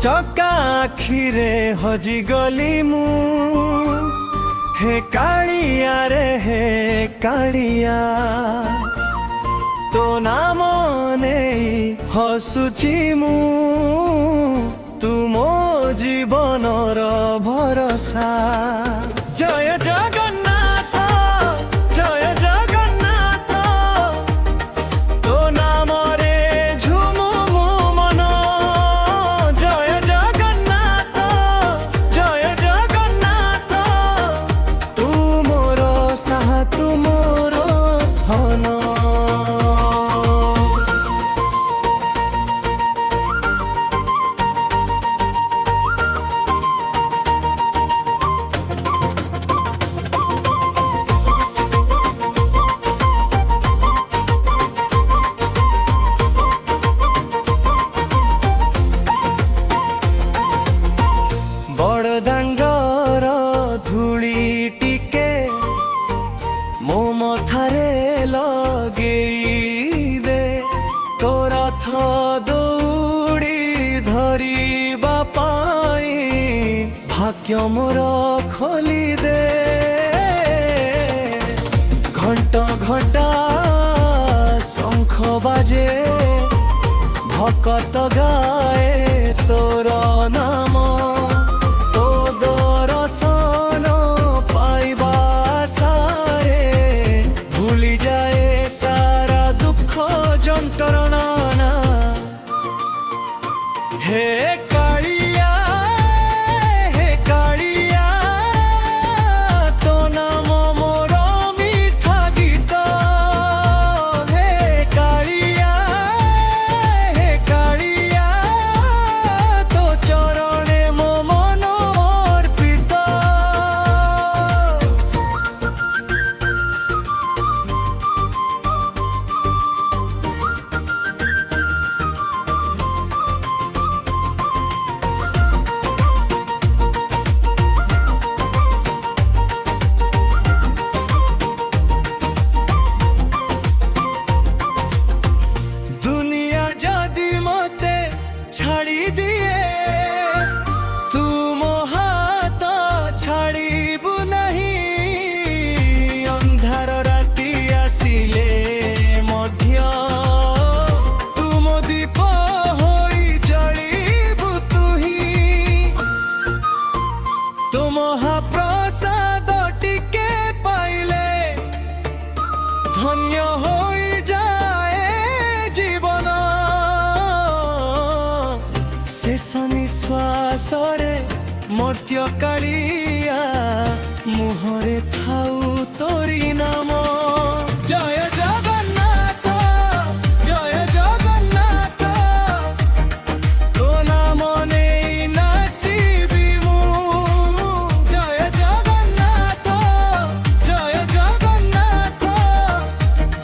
चका आखिरे हजिगली मु हे कालिया रे हे कालिया तो नाम नहीं हसुची मु तू मो जीवनर भरोसा। जय जगन्नाथ जय जगन्नाथ तो नाम रे झुमु मु मन। जय जगन्नाथ जय जगन्नाथ तू मोर साहा तू मोर धन। बड़दांडर धूली टिके मो मथारे लगेई दे तो रथ दौड़ी धरिबा पाई भाग्य मोर खोली दे। घंटा घंटा शंख बाजे भकत गाए तोर नाम तो दर्शन पाइबा सारे भूली जाए सारा दुख जंत्रणा। हे कालिया हे कालिया तो नाम मोर मीठा गीत। हे कालिया हे कालिया तो चरणे मो मन अर्पित। दुनिया जदि मते छाड़ी दिए तू मो हाथ छाड़ीबु नहीं। अंधार राति आसिले मध्य तुम दीप होई जळीबु तुही। तो महाप्रसाद टिके पाइले धन्य होई जाए जीवन। शेष निश्वास रे मर्त्य कालिया मुहरे थाउ तोरी नाम। जय जगन्नाथ जय जगन्नाथ तो नाम नेई नाचिबी मु। जय जगन्नाथ जय जगन्नाथ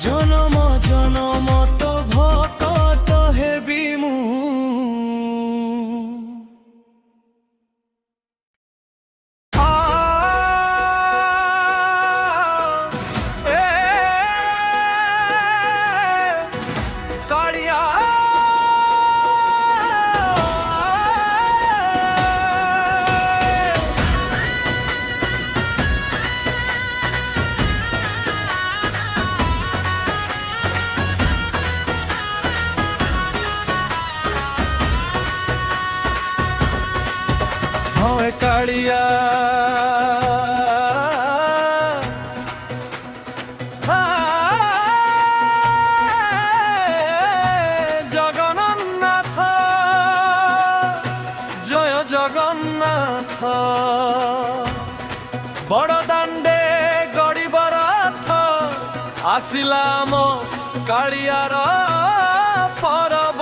जनम जनम तो भक्त हेबी मु। कालिया हाँ कालिया जगन्नाथ जय जगन्नाथ बड़दांडे गड़ीब रथ आसिला मो कालियार परब।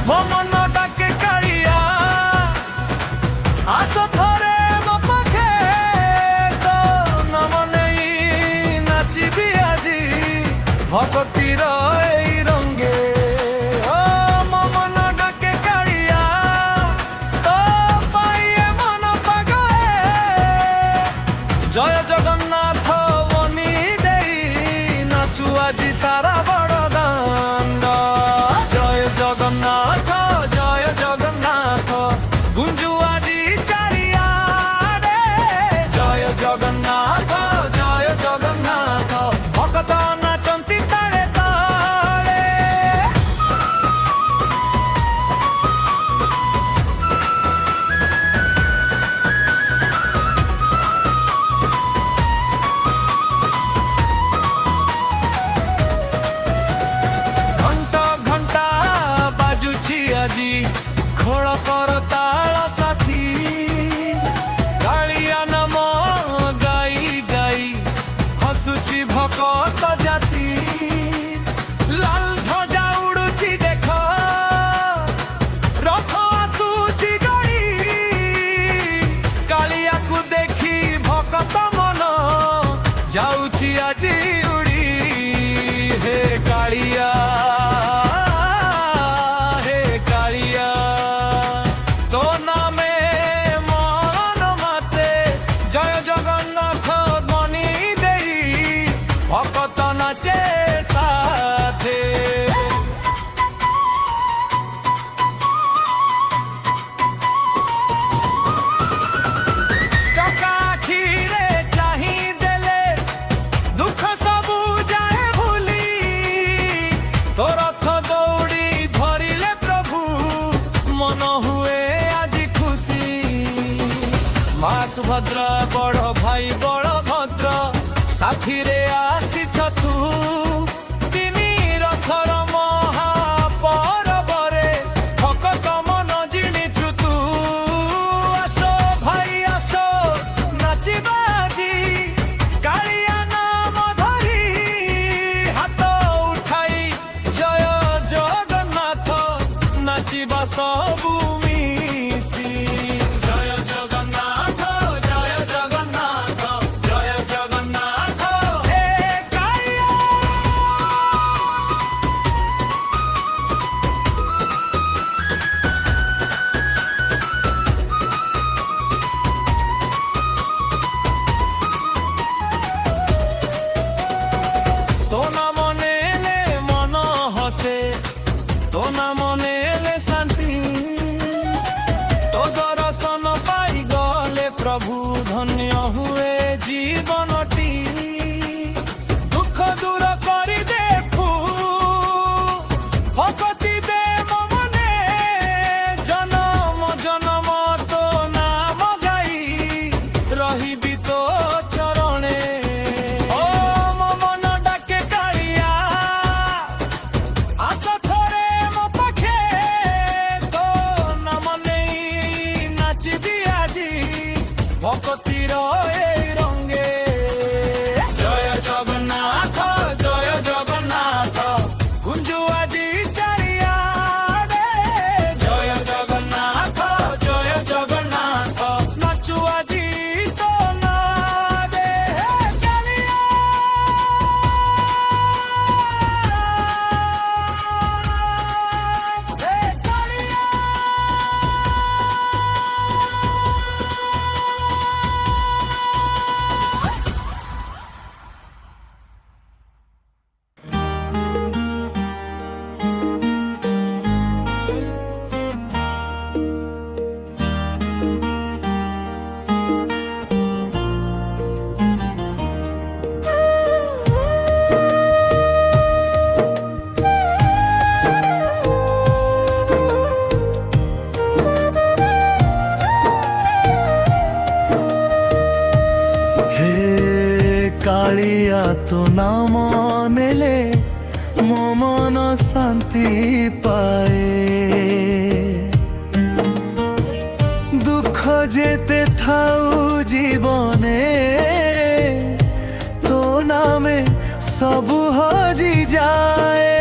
मो मन डाके कालिया आस थरे मो पाखे तो नाम नहीं नाचिबी आजी भगतीर एई रंगे। ओ मो मन डाके कालिया तो पाइए मन पागले। जय जगन्नाथ बनी देई नाचु আজি सारा बड़दांड। जय জগন্নাথ জয় জগন্নাথ ভক্ত নাচন্তি তাଳେ তাଳେ। ঘণ্টা ঘণ্টা বাজুছি আজি খোଳ କର ତାଳ ସାଥୀ କାଳିଆ ନାମ ଗାଇ ଗାଇ ହସୁଛି ଭକତ ଜାତି। ଲାଲ ଧ୍ୱଜା ଉଡୁଛି ଦେଖ ରଥ ଆସୁଛି ଗାଡ଼ି କାଳିଆକୁ ଦେଖି ଭକତ ମନ ଯାଉଛି ଆଜି ଉଡ଼ି। ହେ କାଳିଆ ସୁଭଦ୍ରା ବଡ଼ ଭାଇ ବଳଭଦ୍ର ସାଥିରେ ଆସିଛ ତୁ ତିନି ରଥର ମହାପରବରେ ଭକତ ମନ ଜିଣିଛୁ ତୁ। ଆସ ଭାଇ ଆସ ନାଚିବା ଆଜି କାଳିଆ ନାମ ଧରି ହାତ ଉଠାଇ ଜୟ ଜଗନ୍ନାଥ ନାଚିବା ସବୁ ମିଶି। तो नाम नेले शांति तो दर्शन पाई गले प्रभु धन्य हुए जीवनटी। दुख दूर करी देखु भक्ति दे मने जन्म जन्म तो नाम गाई रहिबी तो चरणे। ओ मन डाके कालिया आस ভকতির এই রঙে। জয় জগন্নাথ জয় জগন্নাথ গুঞ্জু আজি চারিয়াড়ে। জয় জগন্নাথ জয় জগন্নাথ নাচু আজি তো নাদে। কালিয়া হে কালিয়া कालिया तो नाम नेले मो मन शांति पाए। दुख जेते थाउ जीवने तो नामे सबु हजी जाए।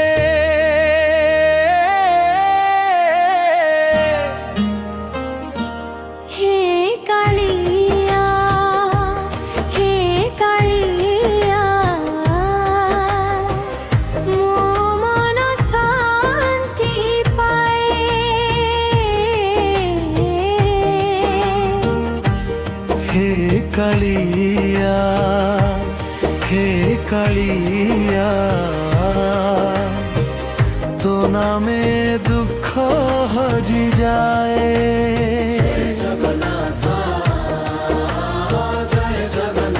कालिया हे कालिया तो नामे दुख हजी जाए। जय जगन्नाथ जय जगन्नाथ।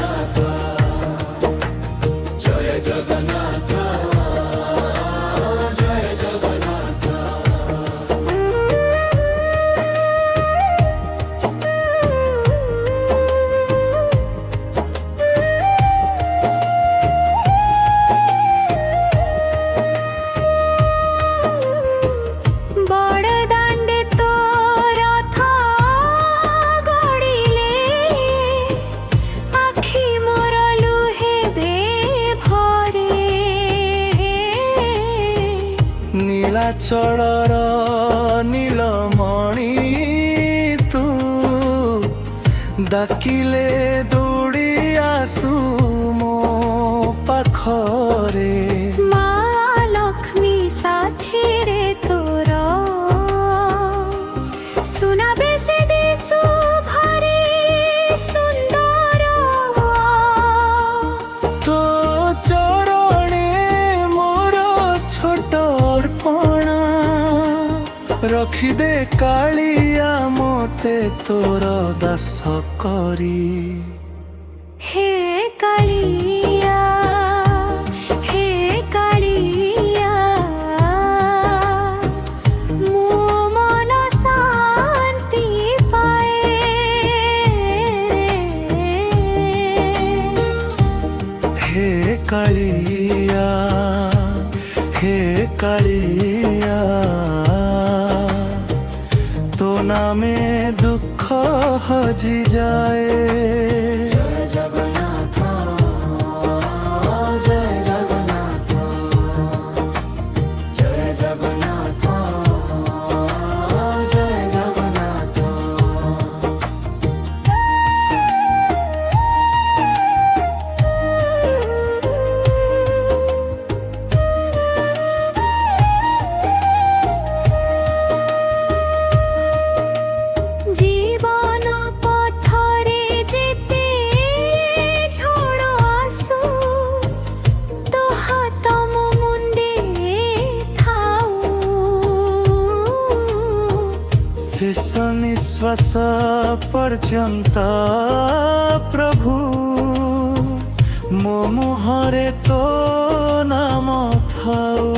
ନୀଳାଚଳର ନୀଳମଣି ତୁ ଡାକିଲେ ଦୌଡ଼ି ଆସୁ ମୋ ପାଖରେ। ମା ଲକ୍ଷ୍ମୀ ସାଥିରେ ତୋର ସୁନାବେ ସେ ଦିଶୁ ଭାରି ସୁନ୍ଦର। ତୋ ଚରଣେ ମୋର ଛୋଟ ଅର୍ପଣା ରଖିଦେ କାଳିଆ ମୋତେ ତୋର ଦାସ କରି। ହେ କାଳିଆ ହେ କାଳିଆ ମୋ ମନ ଶାନ୍ତି ପାଏ। ହେ କାଳିଆ ହେ କାଳିଆ ତୋ ନାମେ ଦୁଃଖ ହଜିଯାଏ। ଜୟ ଜଗନ୍ନାଥ ଜୟ ଜଗନ୍ନାଥ ଜୟ ଜଗନ୍ନାଥ ଜୟ ଜଗନ୍ନାଥ। জীবন পথরে যেতে ঝড় আসু তো হাত ମୋ ମୁଣ୍ଡେ ଥାଉ। ଶେଷ ନିଶ୍ୱାସ ପର୍ଯ୍ୟନ୍ତ ପ୍ରଭୁ ମୋ ମୁହଁରେ ତୋ ନାମ ଥାଉ।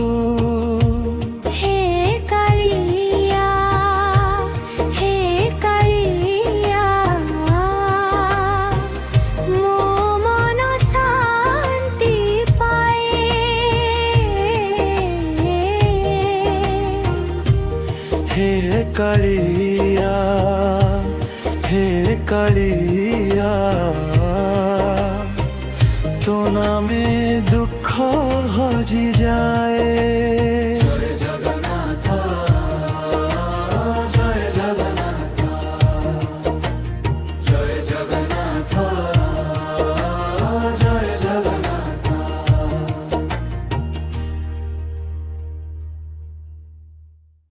ହେ କାଳିଆ ହେ କାଳିଆ ମୋ ମନ ଶାନ୍ତି ପାଏ। ହେ କାଳିଆ ହେ କାଳିଆ